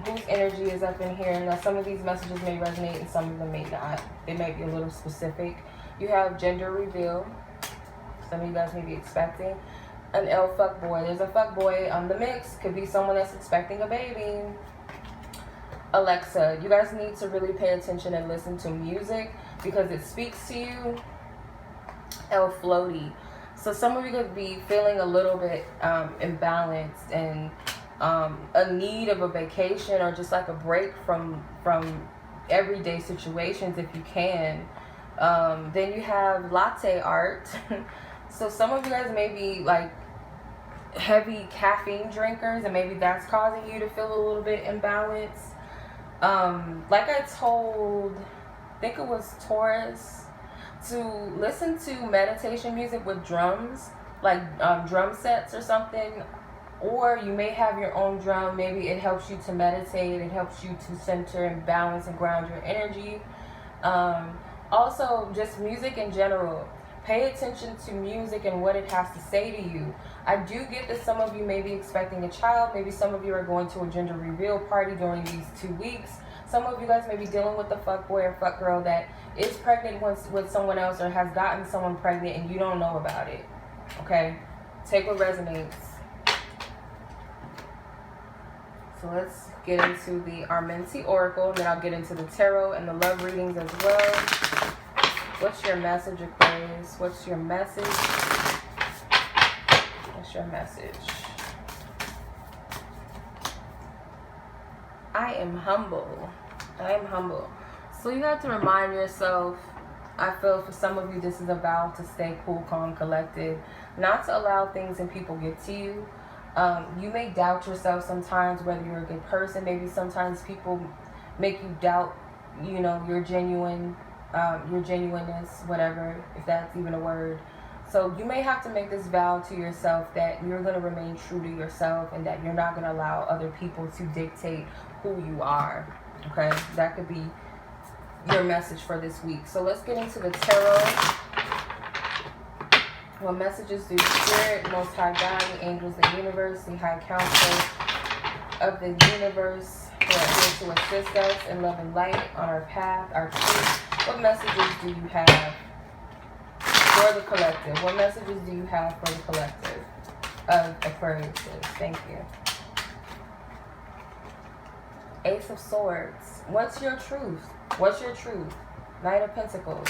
Whose energy is up in here. Now, some of these messages may resonate and some of them may not. They might be a little specific. You have gender reveal. Some of you guys may be expecting an L fuckboy. There's a fuckboy on the mix. Could be someone that's expecting a baby. Alexa, you guys need to really pay attention and listen to music because it speaks to you. L floaty. So some of you could be feeling a little bit imbalanced and a need of a vacation or just like a break from everyday situations if you can. Then you have latte art. So some of you guys may be like heavy caffeine drinkers and maybe that's causing you to feel a little bit imbalanced. Like I told, I think it was Taurus, to listen to meditation music with drums, like drum sets or something, or you may have your own drum. Maybe it helps you to meditate, it helps you to center and balance and ground your energy. Also, just music in general. Pay attention to music and what it has to say to you. I do get that some of you may be expecting a child. Maybe some of you are going to a gender reveal party during these 2 weeks. Some of you guys may be dealing with a fuckboy or fuckgirl that is pregnant with someone else or has gotten someone pregnant and you don't know about it. Okay? Take what resonates. So let's get into the Armenti Oracle, and then I'll get into the Tarot and the love readings as well. What's your message, Aquarius? What's your message? What's your message? I am humble. I am humble. So you have to remind yourself, I feel for some of you this is a vow to stay cool, calm, collected. Not to allow things and people get to you. You may doubt yourself sometimes whether you're a good person. Maybe sometimes people make you doubt, you know, your genuineness, whatever, if that's even a word. So you may have to make this vow to yourself that you're going to remain true to yourself and that you're not going to allow other people to dictate who you are. Okay, that could be your message for this week. So let's get into the tarot. What messages do Spirit, Most High God, the angels, the universe, the High Council of the universe who are here to assist us in love and light on our path, our truth? What messages do you have for the collective? What messages do you have for the collective of Aquarius? Thank you. Ace of Swords. What's your truth? What's your truth? Knight of Pentacles.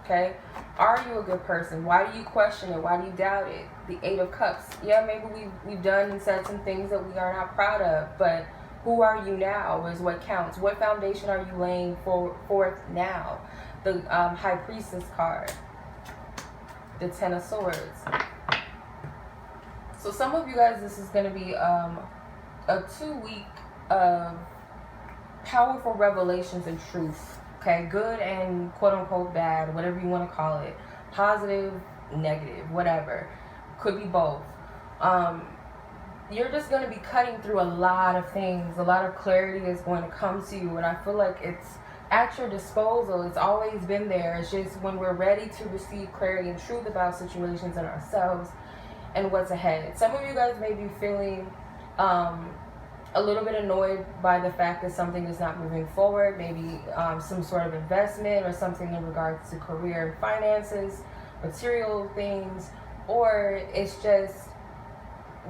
Okay? Are you a good person? Why do you question it? Why do you doubt it? The Eight of Cups. Yeah, maybe we've done and said some things that we are not proud of, but who are you now is what counts. What foundation are you laying forth now? The High Priestess card. The Ten of Swords. So some of you guys, this is going to be a 2-week of powerful revelations and truth. Okay, good and quote-unquote bad, whatever you want to call it. Positive, negative, whatever. Could be both. You're just going to be cutting through a lot of things. A lot of clarity is going to come to you, and I feel like it's at your disposal. It's always been there. It's just when we're ready to receive clarity and truth about situations and ourselves and what's ahead. Some of you guys may be feeling a little bit annoyed by the fact that something is not moving forward, maybe some sort of investment or something in regards to career and finances, material things, or it's just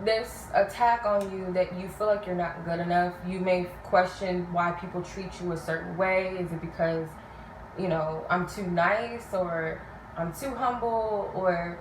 this attack on you that you feel like you're not good enough. You may question why people treat you a certain way. Is it because, you know, I'm too nice, or I'm too humble, or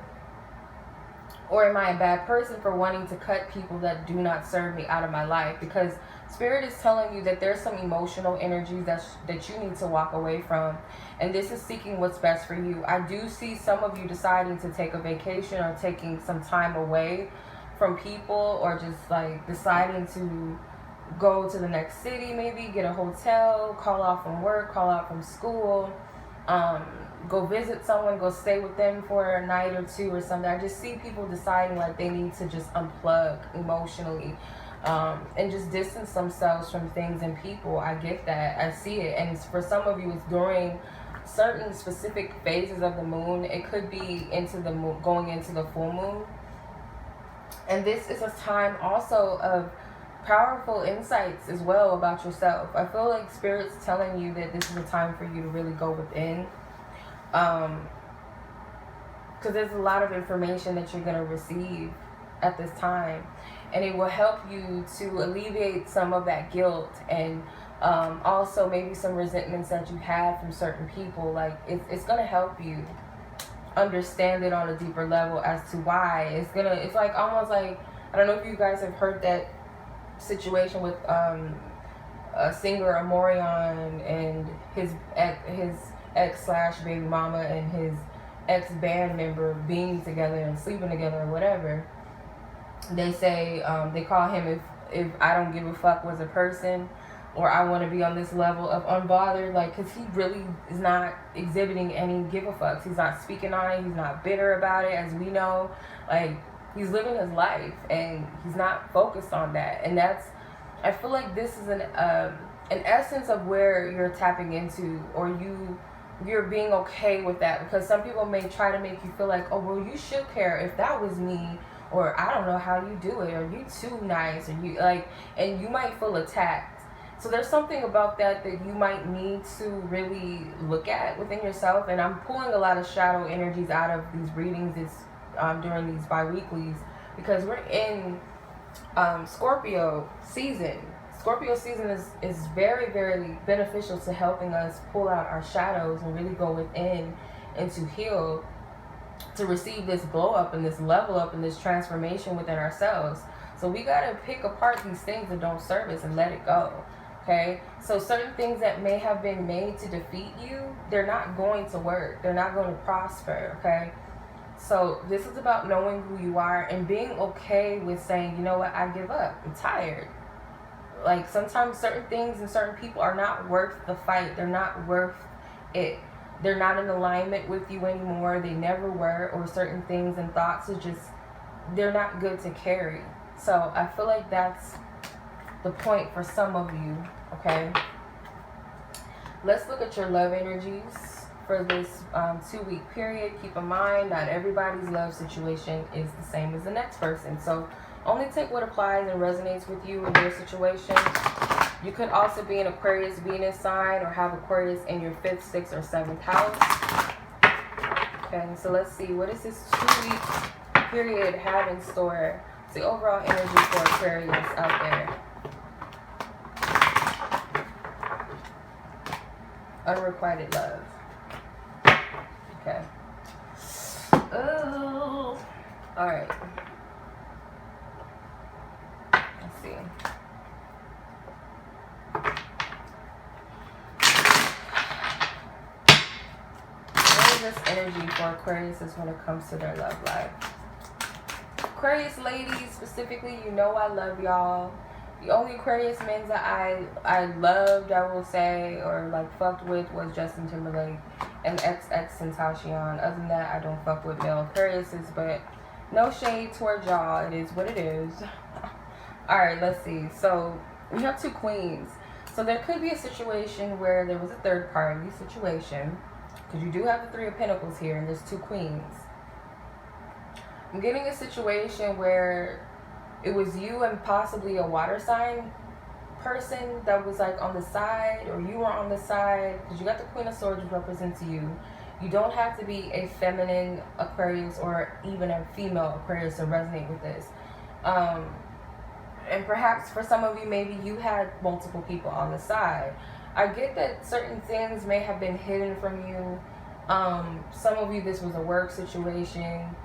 am I a bad person for wanting to cut people that do not serve me out of my life? Because Spirit is telling you that there's some emotional energies that you need to walk away from. And this is seeking what's best for you. I do see some of you deciding to take a vacation or taking some time away from people, or just like deciding to go to the next city, maybe get a hotel, call off from work, call out from school, go visit someone, go stay with them for a night or two or something. I just see people deciding like they need to just unplug emotionally, and just distance themselves from things and people. I get that. I see it. And for some of you, it's during certain specific phases of the moon. It could be into the moon, going into the full moon. And this is a time also of powerful insights as well about yourself. I feel like Spirit's telling you that this is a time for you to really go within. Because there's a lot of information that you're going to receive at this time. And it will help you to alleviate some of that guilt and also maybe some resentments that you had from certain people. Like, it's going to help you understand it on a deeper level as to why. It's like almost like, I don't know if you guys have heard that situation with singer Amorion and his ex/baby mama and his ex-band member being together and sleeping together or whatever. They say they call him if I don't give a fuck was a person, or I want to be on this level of unbothered, like, because he really is not exhibiting any give a fucks. He's not speaking on it. He's not bitter about it, as we know. Like, he's living his life and he's not focused on that. And I feel like this is an essence of where you're tapping into, or you're being okay with that, because some people may try to make you feel like, oh, well, you should care if that was me, or I don't know how you do it, or you too nice, or you like, and you might feel attacked. So there's something about that you might need to really look at within yourself. And I'm pulling a lot of shadow energies out of these readings during these bi-weeklies, because we're in Scorpio season. Scorpio season is very, very beneficial to helping us pull out our shadows and really go within and to heal, to receive this glow up and this level up and this transformation within ourselves. So we got to pick apart these things that don't serve us and let it go. Okay, so certain things that may have been made to defeat you, they're not going to work. They're not going to prosper. Okay, so this is about knowing who you are and being okay with saying, you know what, I give up. I'm tired. Like, sometimes certain things and certain people are not worth the fight. They're not worth it. They're not in alignment with you anymore. They never were. Or certain things and thoughts are just, they're not good to carry. So I feel like that's the point for some of you. Okay, let's look at your love energies for this 2-week period. Keep in mind, not everybody's love situation is the same as the next person. So only take what applies and resonates with you in your situation. You could also be an Aquarius Venus sign, or have Aquarius in your 5th, 6th, or 7th house. Okay, so let's see. What does this 2-week period have in store? It's the overall energy for Aquarius out there. Unrequited love. Okay. Oh. Alright. Let's see. What is this energy for Aquarius when it comes to their love life? Aquarius ladies, specifically, you know I love y'all. The only Aquarius men that I loved, I will say, or like fucked with, was Justin Timberlake and XX Tentacion. Other than that, I don't fuck with male Aquariuses, but no shade towards y'all. It is what it is. Alright, let's see. So we have 2 queens. So there could be a situation where there was a third party situation, because you do have the 3 of Pentacles here, and there's 2 queens. I'm getting a situation where it was you and possibly a water sign person that was like on the side, or you were on the side, because you got the Queen of Swords, which represents you. You don't have to be a feminine Aquarius or even a female Aquarius to resonate with this. And perhaps for some of you, maybe you had multiple people on the side. I get that certain things may have been hidden from you. Some of you, this was a work situation.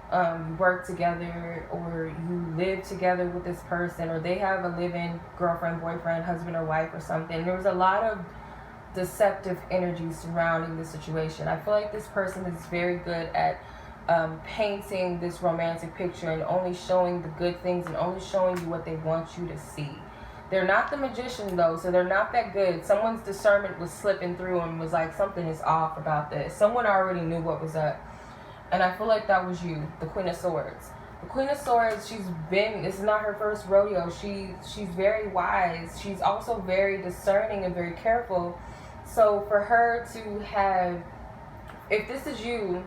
You work together, or you live together with this person, or they have a live-in girlfriend, boyfriend, husband, or wife, or something. There was a lot of deceptive energy surrounding this situation. I feel like this person is very good at painting this romantic picture and only showing the good things and only showing you what they want you to see. They're not the magician, though, so they're not that good. Someone's discernment was slipping through and was like, something is off about this. Someone already knew what was up. And I feel like that was you, the Queen of Swords. The Queen of Swords, this is not her first rodeo. She's very wise. She's also very discerning and very careful So for her to have, if this is you,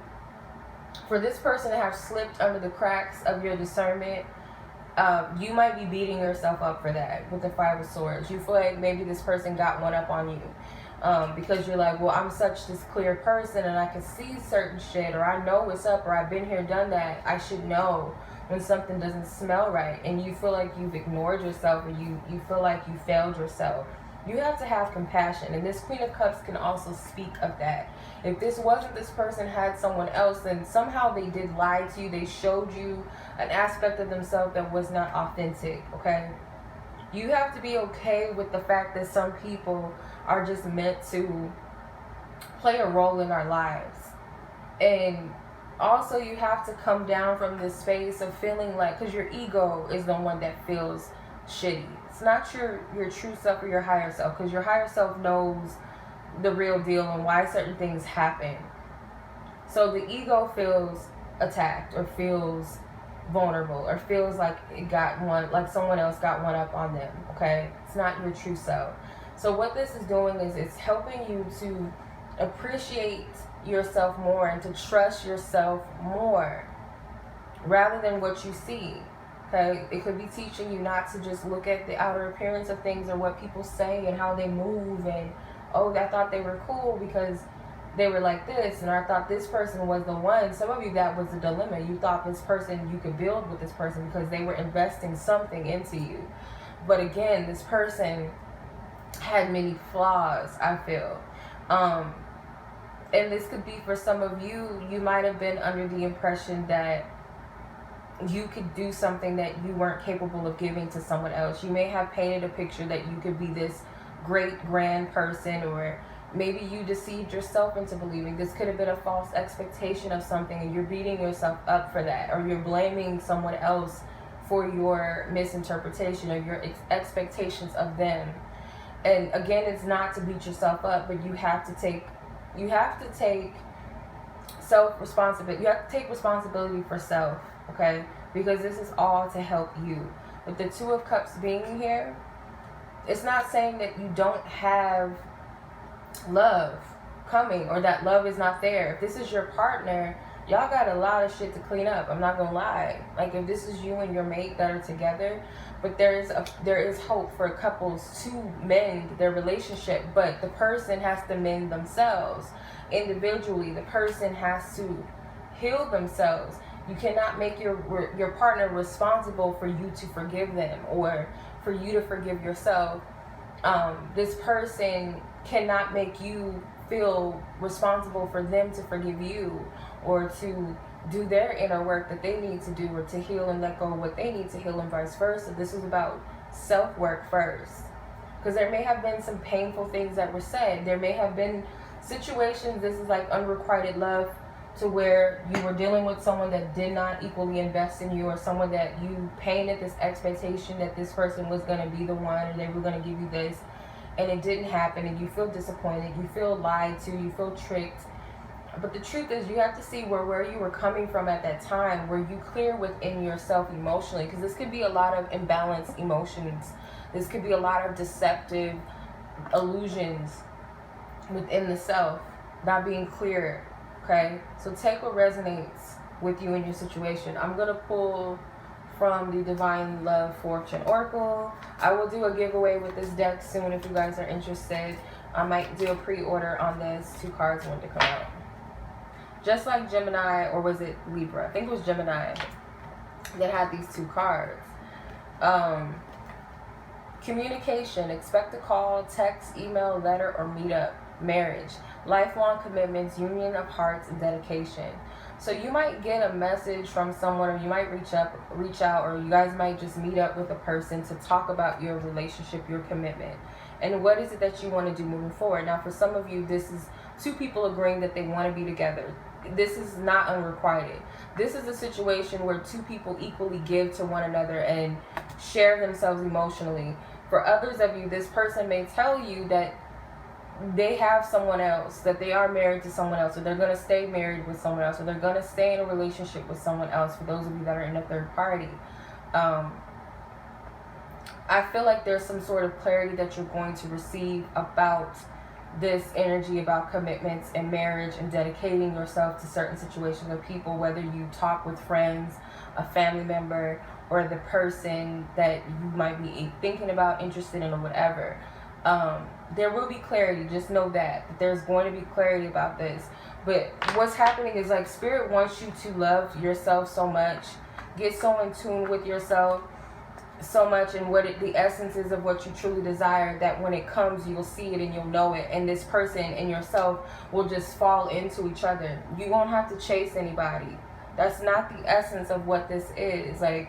for this person to have slipped under the cracks of your discernment, you might be beating yourself up for that with the Five of Swords. You feel like maybe this person got one up on you. Because you're like, well, I'm such this clear person and I can see certain shit, or I know what's up, or I've been here, done that. I should know when something doesn't smell right. And you feel like you've ignored yourself, or you feel like you failed yourself. You have to have compassion. And this Queen of Cups can also speak of that. If this wasn't this person, had someone else, then somehow they did lie to you. They showed you an aspect of themselves that was not authentic, okay? You have to be okay with the fact that some people are just meant to play a role in our lives. And also you have to come down from this space of feeling like, because your ego is the one that feels shitty. It's not your true self or your higher self, because your higher self knows the real deal and why certain things happen. So the ego feels attacked, or feels vulnerable, or feels like it got one, like someone else got one up on them, okay? It's not your true self. So what this is doing is it's helping you to appreciate yourself more and to trust yourself more rather than what you see, okay? It could be teaching you not to just look at the outer appearance of things or what people say and how they move, and oh, I thought they were cool because they were like this, and I thought this person was the one. Some of you, that was the dilemma. You thought this person, you could build with this person because they were investing something into you. But again, this person had many flaws, I feel. And this could be for some of you, you might have been under the impression that you could do something that you weren't capable of giving to someone else. You may have painted a picture that you could be this great grand person, or maybe you deceived yourself into believing. This could have been a false expectation of something, and you're beating yourself up for that, or you're blaming someone else for your misinterpretation or your expectations of them. And again, it's not to beat yourself up, but you have to take self-responsibility. You have to take responsibility for self, okay? Because this is all to help you. With the Two of Cups being here, it's not saying that you don't have love coming, or that love is not there. If this is your partner, y'all got a lot of shit to clean up. I'm not gonna lie. Like, if this is you and your mate that are together, but there is hope for couples to mend their relationship, but the person has to mend themselves individually. The person has to heal themselves. You cannot make your partner responsible for you to forgive them, or for you to forgive yourself. This person cannot make you feel responsible for them to forgive you, or to do their inner work that they need to do, or to heal and let go of what they need to heal, and vice versa. This is about self-work first, because there may have been some painful things that were said. There may have been situations, this is like unrequited love, to where you were dealing with someone that did not equally invest in you, or someone that you painted this expectation that this person was going to be the one, and they were going to give you this, and it didn't happen, and you feel disappointed, you feel lied to, you feel tricked. But the truth is, you have to see where you were coming from at that time. Were you clear within yourself emotionally? Because this could be a lot of imbalanced emotions. This could be a lot of deceptive illusions within the self, not being clear. Okay, so take what resonates with you in your situation. I'm going to pull from the Divine Love Fortune Oracle. I will do a giveaway with this deck soon if you guys are interested. I might do a pre-order on this. 2 cards want to come out. Just like Gemini, or was it Libra? I think it was Gemini that had these 2 cards. Communication. Expect a call, text, email, letter, or meetup. Marriage. Lifelong commitments, union of hearts, and dedication. So you might get a message from someone, or you might reach out, or you guys might just meet up with a person to talk about your relationship, your commitment, and what is it that you want to do moving forward. Now, for some of you, this is 2 people agreeing that they want to be together. This is not unrequited. This is a situation where 2 people equally give to one another and share themselves emotionally. For others of you, this person may tell you that they have someone else, that they are married to someone else, or they're going to stay married with someone else, or they're going to stay in a relationship with someone else, for those of you that are in a third party. I feel like there's some sort of clarity that you're going to receive about this energy about commitments and marriage and dedicating yourself to certain situations or people, whether you talk with friends, a family member, or the person that you might be thinking about, interested in, or whatever. There will be clarity. Just know that there's going to be clarity about this. But what's happening is like Spirit wants you to love yourself so much, get so in tune with yourself so much, and what the essence is of what you truly desire, that when it comes, you'll see it and you'll know it, and this person and yourself will just fall into each other. You won't have to chase anybody. That's not the essence of what this is. Like,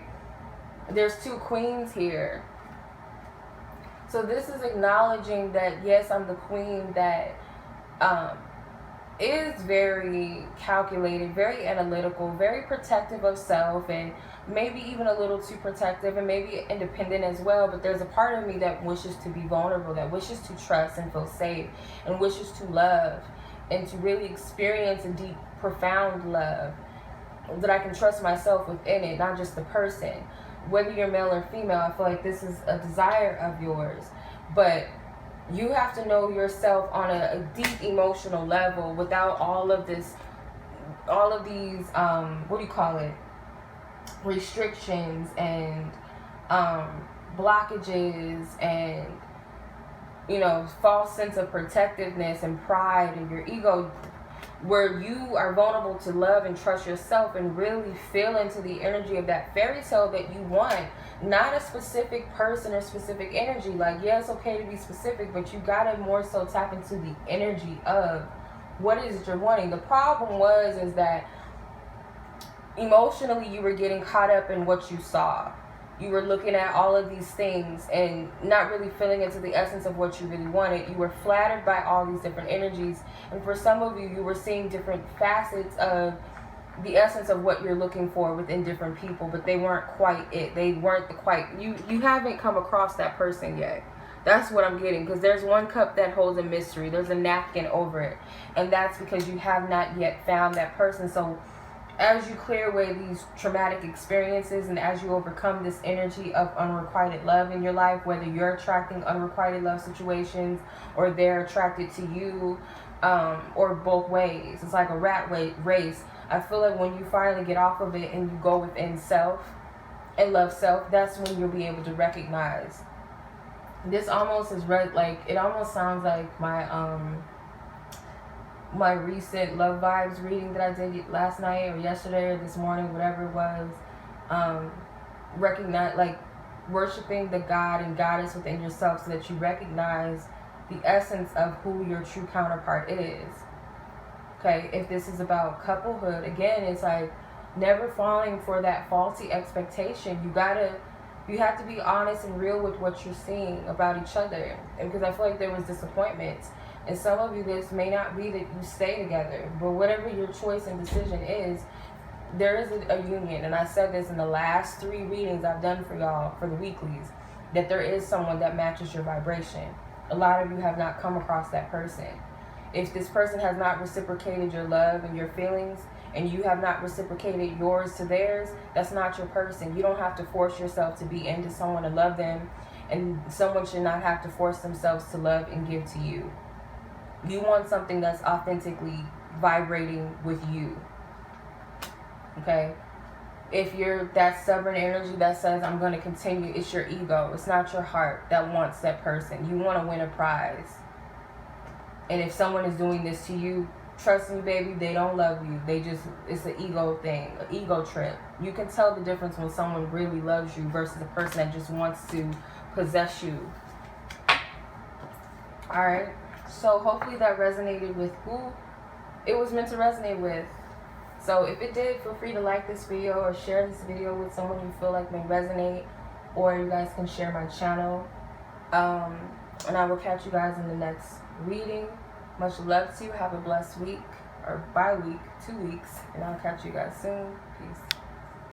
there's two queens here. So this is acknowledging that, yes, I'm the queen that is very calculated, very analytical, very protective of self, and maybe even a little too protective, and maybe independent as well. But there's a part of me that wishes to be vulnerable, that wishes to trust and feel safe, and wishes to love and to really experience a deep, profound love, that I can trust myself within it, not just the person. Whether you're male or female, I feel like this is a desire of yours. But you have to know yourself on a deep emotional level without all of these, what do you call it? Restrictions and blockages and, you know, false sense of protectiveness and pride and your ego, where you are vulnerable to love and trust yourself and really feel into the energy of that fairy tale that you want. Not a specific person or specific energy. Like, yeah, it's okay to be specific, but you gotta more so tap into the energy of what it is that you're wanting. The problem is that emotionally you were getting caught up in what you saw. You were looking at all of these things and not really feeling into the essence of what you really wanted. You were flattered by all these different energies. And for some of you, you were seeing different facets of the essence of what you're looking for within different people, but they weren't quite it. They weren't you haven't come across that person yet. That's what I'm getting, because there's one cup that holds a mystery. There's a napkin over it. And that's because you have not yet found that person. So as you clear away these traumatic experiences and as you overcome this energy of unrequited love in your life, whether you're attracting unrequited love situations or they're attracted to you, or both ways, it's like a race. I feel like when you finally get off of it and you go within self and love self, that's when you'll be able to recognize. This almost is like, it almost sounds like my recent Love Vibes reading that I did last night or yesterday or this morning, whatever it was. Recognize, like, worshiping the God and goddess within yourself so that you recognize the essence of who your true counterpart is. Okay, if this is about couplehood, again, it's like never falling for that faulty expectation. You have to be honest and real with what you're seeing about each other. And because I feel like there was disappointments. And some of you, this may not be that you stay together, but whatever your choice and decision is, there is a union. And I said this in the last 3 readings I've done for y'all, for the weeklies, that there is someone that matches your vibration. A lot of you have not come across that person. If this person has not reciprocated your love and your feelings, and you have not reciprocated yours to theirs, that's not your person. You don't have to force yourself to be into someone to love them, and someone should not have to force themselves to love and give to you. You want something that's authentically vibrating with you. Okay? If you're that stubborn energy that says, I'm going to continue, it's your ego. It's not your heart that wants that person. You want to win a prize. And if someone is doing this to you, trust me, baby, they don't love you. It's an ego thing, an ego trip. You can tell the difference when someone really loves you versus a person that just wants to possess you. Alright, so hopefully that resonated with who it was meant to resonate with. So if it did, feel free to like this video or share this video with someone you feel like may resonate, or you guys can share my channel. And I will catch you guys in the next reading. Much love to you. Have a blessed week, or bye week, 2 weeks, and I'll catch you guys soon. Peace.